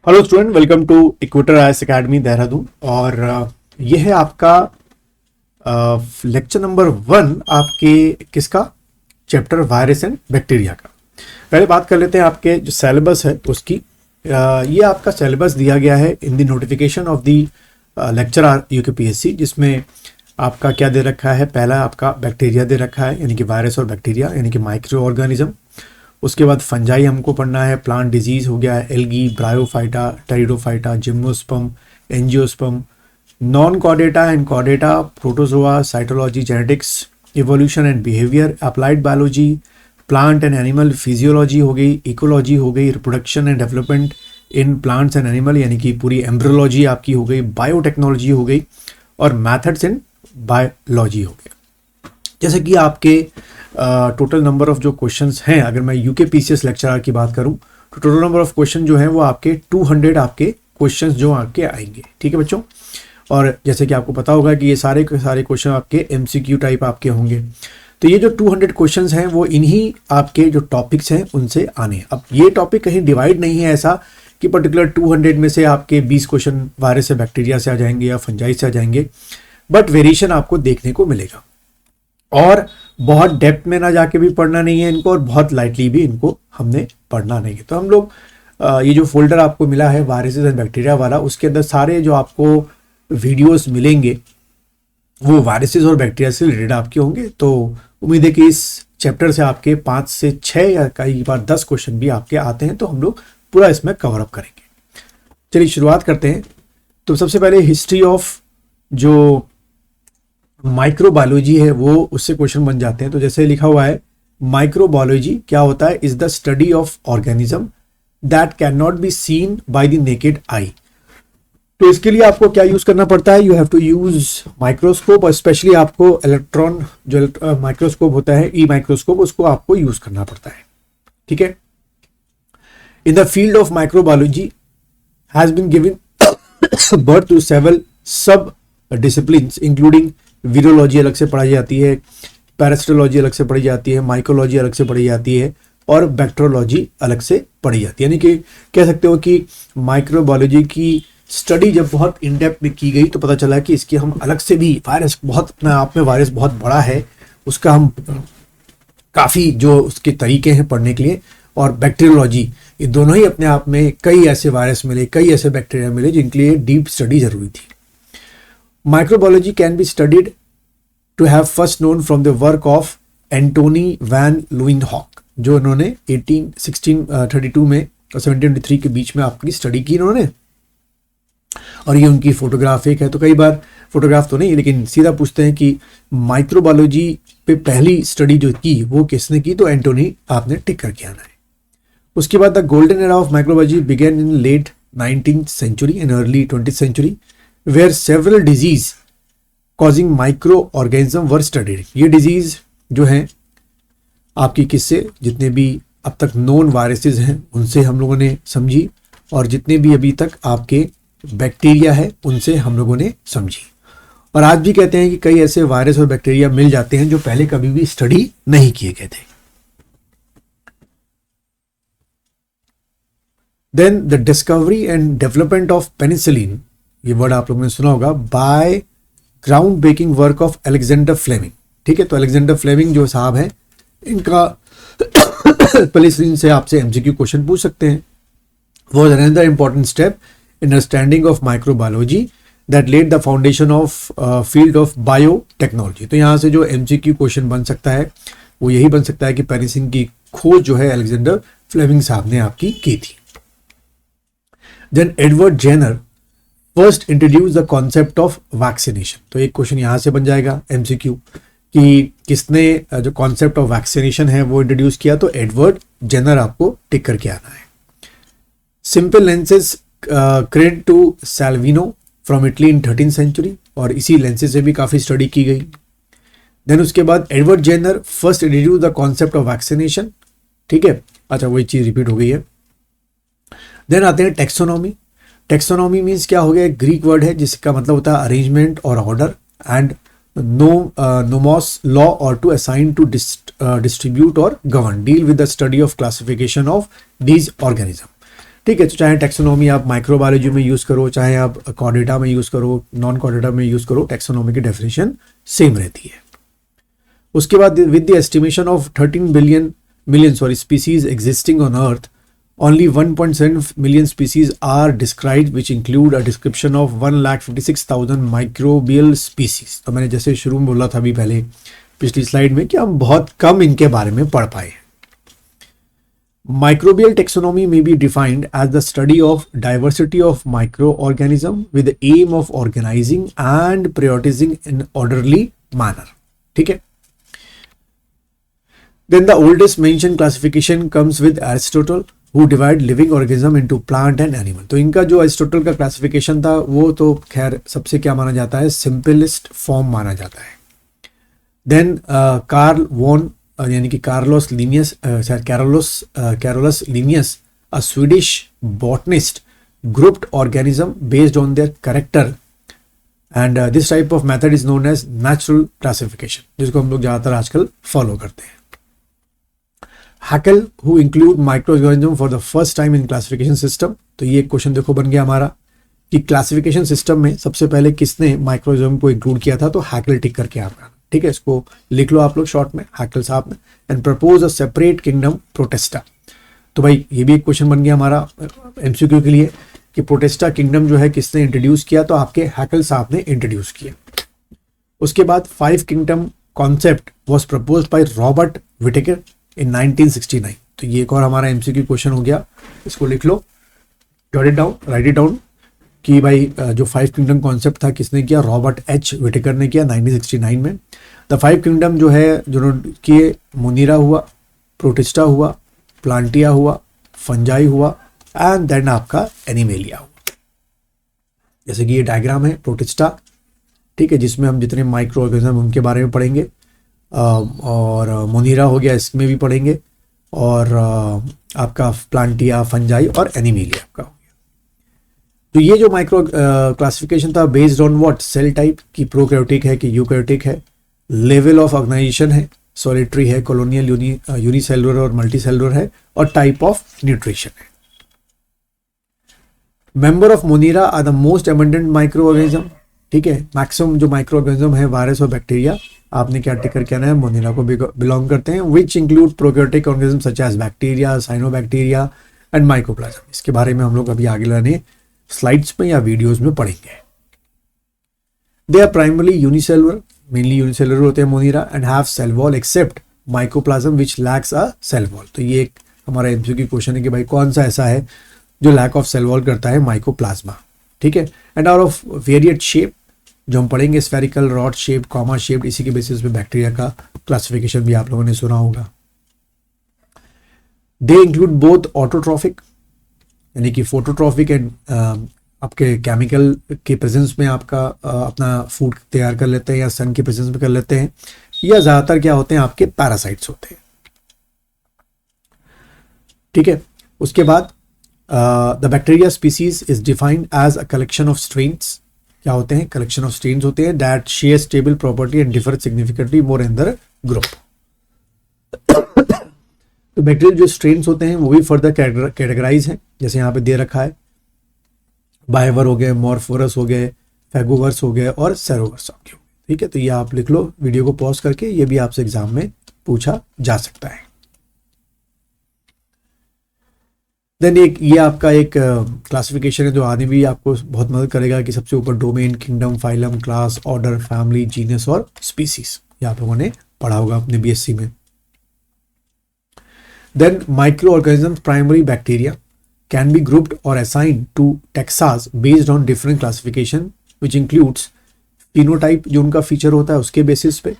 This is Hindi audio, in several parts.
Hello student, welcome to Equator IAS Academy Dehradun. और ये है आपका लेक्चर नंबर 1 आपके किसका चैप्टर वायरस एंड बैक्टीरिया का। पहले बात कर लेते हैं आपके जो सिलेबस है उसकी। ये आपका सिलेबस दिया गया है in the notification of the lecture UKPSC, जिसमें आपका क्या दे रखा है। पहला आपका बैक्टीरिया दे रखा है, यानी कि वायरस और बैक्टीरिया यानी कि माइक्रो ऑर्गेनिज्म। उसके बाद फंजाई हमको पढ़ना है, प्लांट डिजीज हो गया है, algae, bryophyta, pteridophyta, gymnosperm, angiosperm, non Chordata and Chordata, protozoa, cytology, genetics, evolution and behaviour, applied biology, plant and animal physiology हो गई, इकोलॉजी हो गई, reproduction and development in plants and animal यानी कि पूरी एम्ब्रियोलॉजी आपकी हो गई, बायोटेक्नोलॉजी हो गई, और मैथड्स इन बायोलॉजी हो गया। जैसे कि आपके टोटल नंबर ऑफ जो क्वेश्चंस हैं, अगर मैं यूकेपीसीएस लेक्चरर की बात करूं तो टोटल नंबर ऑफ क्वेश्चन जो हैं वो आपके 200 आपके क्वेश्चंस जो आपके आएंगे। ठीक है बच्चों। और जैसे कि आपको पता होगा कि ये सारे के सारे क्वेश्चन आपके एमसीक्यू टाइप आपके होंगे। तो ये जो 200 क्वेश्चंस हैं वो इन्हीं आपके जो टॉपिक्स हैं उनसे आने हैं। अब ये टॉपिक कहीं डिवाइड नहीं है ऐसा कि पर्टिकुलर 200 में से आपके 20 क्वेश्चन वायरस से बैक्टीरिया से आ जाएंगे या फंजाई से आ जाएंगे, बट वेरिएशन आपको देखने को मिलेगा। और बहुत डेप्थ में ना जाके भी पढ़ना नहीं है इनको, और बहुत लाइटली भी इनको हमने पढ़ना नहीं है। तो हम लोग ये जो फोल्डर आपको मिला है वायरसेस एंड बैक्टीरिया वाला, उसके अंदर सारे जो आपको वीडियोस मिलेंगे वो वायरसेस और बैक्टीरिया से रिलेटेड आपके होंगे। तो उम्मीद है कि इस चैप्टर से आपके 5 से 6 या कई बार 10 क्वेश्चन भी आपके आते हैं, तो हम लोग पूरा इसमें कवर अप करेंगे। चलिए शुरुआत करते हैं। तो सबसे पहले हिस्ट्री ऑफ जो माइक्रोबायोलॉजी है वो उससे क्वेश्चन बन जाते हैं। तो जैसे लिखा हुआ है, माइक्रोबायोलॉजी क्या होता है, is the study of organism that can not be seen by the naked eye. तो इसके लिए आपको क्या यूज करना पड़ता है, you have to use microscope, और स्पेशली आपको इलेक्ट्रॉन जो माइक्रोस्कोप होता है, ई माइक्रोस्कोप, उसको आपको यूज करना पड़ता है। ठीक है। In the field of microbiology has been given birth to several sub disciplines including virology अलग से पढ़ाई जाती है, पैरासिटोलॉजी अलग से पढ़ी जाती है, माइकोलॉजी अलग से पढ़ी जाती है, और बैक्टीरियोलॉजी अलग से पढ़ी जाती है। यानी कि कह सकते हो कि माइक्रोबायोलॉजी की स्टडी जब बहुत इन डेप्थ में की गई तो पता चला कि इसकी हम अलग से भी, वायरस बहुत अपने आप में वायरस बहुत बड़ा है, उसका हम काफ़ी जो उसके तरीके हैं पढ़ने के लिए, और बैक्टीरियोलॉजी, ये दोनों ही अपने आप में कई ऐसे वायरस मिले, कई ऐसे बैक्टीरिया मिले जिनके लिए डीप स्टडी जरूरी थी। Microbiology can be studied to have first known from the work of Antony van Leeuwenhoek, जो इन्होंने 1632 में और 1723 के बीच में आपकी स्टडी की इन्होंने, और ये उनकी फोटोग्राफ एक है। तो कई बार फोटोग्राफ तो नहीं, लेकिन सीधा पूछते हैं कि माइक्रोबायोलॉजी पे पहली स्टडी जो की वो किसने की, तो एंटोनी आपने टिक करके आना है। उसके बाद the golden era of microbiology begin in late 19th century and early 20th century where several disease causing microorganism were studied। ये डिजीज जो हैं आपकी किससे, जितने भी अब तक नोन वायरसेस हैं उनसे हम लोगों ने समझी, और जितने भी अभी तक आपके बैक्टीरिया है उनसे हम लोगों ने समझी। और आज भी कहते हैं कि कई ऐसे वायरस और बैक्टीरिया मिल जाते हैं जो पहले कभी भी स्टडी नहीं किए गए थे। Then the discovery and development of penicillin, ये वर्ड आप लोगों ने सुना होगा, by ground breaking work of Alexander Fleming. ठीक है। तो अलेक्जेंडर फ्लेमिंग जो साहब हैं, इनका पेनिसिलिन से आपसे एमसीक्यू क्वेश्चन पूछ सकते हैं। Was another important step in understanding of microbiology that led the foundation of field of biotechnology. तो यहाँ से जो एमसीक्यू क्वेश्चन बन सकता है वो यही बन सकता है कि पेनिसिलिन की खोज जो है अलेक्जेंडर फ्लेमिंग साहब ने आपकी की थी। Then Edward Jenner first introduce the concept of vaccination. तो एक क्वेश्चन यहां से बन जाएगा एमसीक्यू कि किसने जो कॉन्सेप्ट ऑफ वैक्सीनेशन है वो इंट्रोड्यूस किया, तो एडवर्ड जेनर आपको टिक करके आना है। Simple lenses credit to Salvino from Italy in 13th century, और इसी लेंसेज से भी काफ़ी स्टडी की गई। देन उसके बाद Edward Jenner first introduce the concept of vaccination. ठीक है। अच्छा, वही चीज़ रिपीट हो गई है। देन आते हैं टेक्सोनॉमी। टेक्सोनॉमी मीन्स क्या हो गया, एक ग्रीक वर्ड है जिसका मतलब होता है अरेंजमेंट और order, and nomos law or to assign to distribute or govern, deal with the study of classification of these organism. ठीक है, तो चाहे टैक्सोनॉमी आप माइक्रोबायोलॉजी में यूज़ करो, चाहे आप कॉर्डेटा में यूज़ करो, नॉन कॉर्डेटा में यूज़ करो, टैक्सोनॉमी की डेफिनेशन सेम रहती है। उसके बाद with the estimation of 13 million species existing on earth, only 1.7 million species are described which include a description of 1,56,000 microbial species. तो मैंने जैसे शुरू में बोला था अभी पहले पिछली स्लाइड में कि हम बहुत कम इनके बारे में पढ़ पाए हैं। Microbial taxonomy may be defined as the study of diversity of microorganism with the aim of organizing and prioritizing in orderly manner. ठीक है। Then the oldest mentioned classification comes with Aristotle, who divide living organism into plant and animal. तो इनका जो अरिस्टोटल का क्लासिफिकेशन था वो तो खैर सबसे क्या माना जाता है, सिंपलेस्ट फॉर्म माना जाता है। देन कार्ल वॉन यानी कि Carlos Linnaeus Carolus Linnaeus, a Swedish botanist, grouped organism based on their character, and this type of method is known as natural classification, जिसको हम लोग ज़्यादातर आजकल फॉलो करते हैं। Haeckel, who include microorganism for the first time in classification system. तो ये एक क्वेश्चन देखो बन गया हमारा कि क्लासिफिकेशन सिस्टम में सबसे पहले किसने माइक्रोऑर्गेनिज्म को इंक्लूड किया था, तो हैकेल टिक करके आपका, ठीक है, इसको लिख लो आप लोग शॉर्ट में, हैकेल साहब ने। And propose a separate kingdom Protista. तो भाई ये भी एक क्वेश्चन बन गया हमारा एमसीक्यू के लिए कि प्रोटेस्टा किंगडम जो है किसने इंट्रोड्यूस किया, तो आपके हैकेल साहब ने इंट्रोड्यूस किया। उसके बाद 5 kingdom concept was proposed by Robert Whittaker in 1969। तो ये एक और हमारा एमसीक्यू क्वेश्चन हो गया, इसको लिख लो, jot it down, write it down कि भाई जो 5 किंगडम कॉन्सेप्ट था किसने किया, रॉबर्ट एच विटेकर ने किया 1969 में। द 5 किंगडम जो है जो किए, मोनीरा हुआ, प्रोटिस्टा हुआ, प्लांटिया हुआ, फंजाई हुआ एंड देन आपका एनिमेलिया हुआ। जैसे कि ये डायग्राम है प्रोटिस्टा, ठीक है, जिसमें हम जितने माइक्रो ऑर्गेनिज्म उनके बारे में पढ़ेंगे, और मोनीरा हो गया इसमें भी पढ़ेंगे, और आपका प्लांटिया, फंजाई और एनिमेलिया आपका हो गया। तो ये जो माइक्रो क्लासिफिकेशन था based on what, cell type की प्रोकैरियोटिक है कि यूकैरियोटिक है, लेवल ऑफ ऑर्गेनाइजेशन है, सॉलिटरी है, कॉलोनियल, यूनिसेलुलर और मल्टीसेलुलर है, और टाइप ऑफ न्यूट्रिशन है। Member of Monera are the most abundant microorganism, ठीक है, मैक्सिमम जो माइक्रो ऑर्गेनिज्म है वायरस और बैक्टीरिया, आपने क्या टिक करके आना है, मोनीरा को बिलोंग करते हैं, which include prokaryotic organism such as bacteria, cyanobacteria and mycoplasm. इसके बारे में हम लोग अभी आगे लाने स्लाइड्स में या वीडियोस में पढ़ेंगे। They are primarily unicellular, mainly unicellular होते हैं Monera, and have cell wall except mycoplasm which lacks a cell wall. तो ये एक हमारा एमसीक्यू क्वेश्चन है कि भाई कौन सा ऐसा है जो लैक ऑफ सेल वॉल करता है, माइकोप्लाज्मा, ठीक है। And are of variate shape, जो हम पढ़ेंगे spherical, rod shape, comma shape, इसी के बेसिस पे बैक्टीरिया का क्लासिफिकेशन भी आप लोगों ने सुना होगा। दे इंक्लूड बोथ ऑटोट्रॉफिक यानी कि फोटोट्रॉफिक एंड आपके केमिकल के प्रेजेंस में आपका अपना फूड तैयार कर लेते हैं, या सन के प्रेजेंस में कर लेते हैं, या ज्यादातर क्या होते हैं आपके पैरासाइट्स होते हैं, ठीक है। उसके बाद the bacteria species is defined as a collection of strains, क्या होते हैं, कलेक्शन ऑफ स्ट्रेन्स होते हैं, that share stable property and differ significantly more in the group. तो बैक्टीरियल जो स्ट्रेन्स होते हैं वो भी फर्दर कैटेगराइज हैं, जैसे यहाँ पे दे रखा है, बायवर हो गए, मॉर्फोरस हो गए, फैगोवर्स हो गए और सेरोवर्स हो गए, ठीक है। तो ये आप लिख लो वीडियो को पॉज करके, ये भी आपसे एग्जाम में पूछा जा सकता है। देन एक ये आपका एक क्लासिफिकेशन है जो आने भी आपको बहुत मदद करेगा कि सबसे ऊपर domain, kingdom, phylum, class, order, family, genus और स्पीसीज, ये आप लोगों ने पढ़ा होगा अपने बीएससी में। Then microorganisms, primary bacteria, can be grouped or assigned to taxas based on different classification, which includes phenotype, जो उनका फीचर होता है उसके बेसिस पे,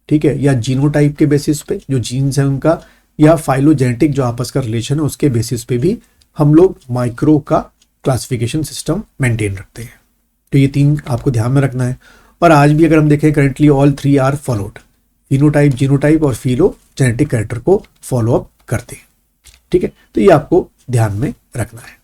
ठीक है, या जीनोटाइप के बेसिस पे जो जीन्स है उनका, या फाइलोजेनेटिक जो आपस का रिलेशन है उसके बेसिस पे भी हम लोग माइक्रो का क्लासिफिकेशन सिस्टम मेंटेन रखते हैं। तो ये 3 आपको ध्यान में रखना है। और आज भी अगर हम देखें currently all 3 are followed, phenotype, genotype और फिलोजेनेटिक कैरेक्टर को फॉलो अप करते हैं, ठीक है। तो ये आपको ध्यान में रखना है।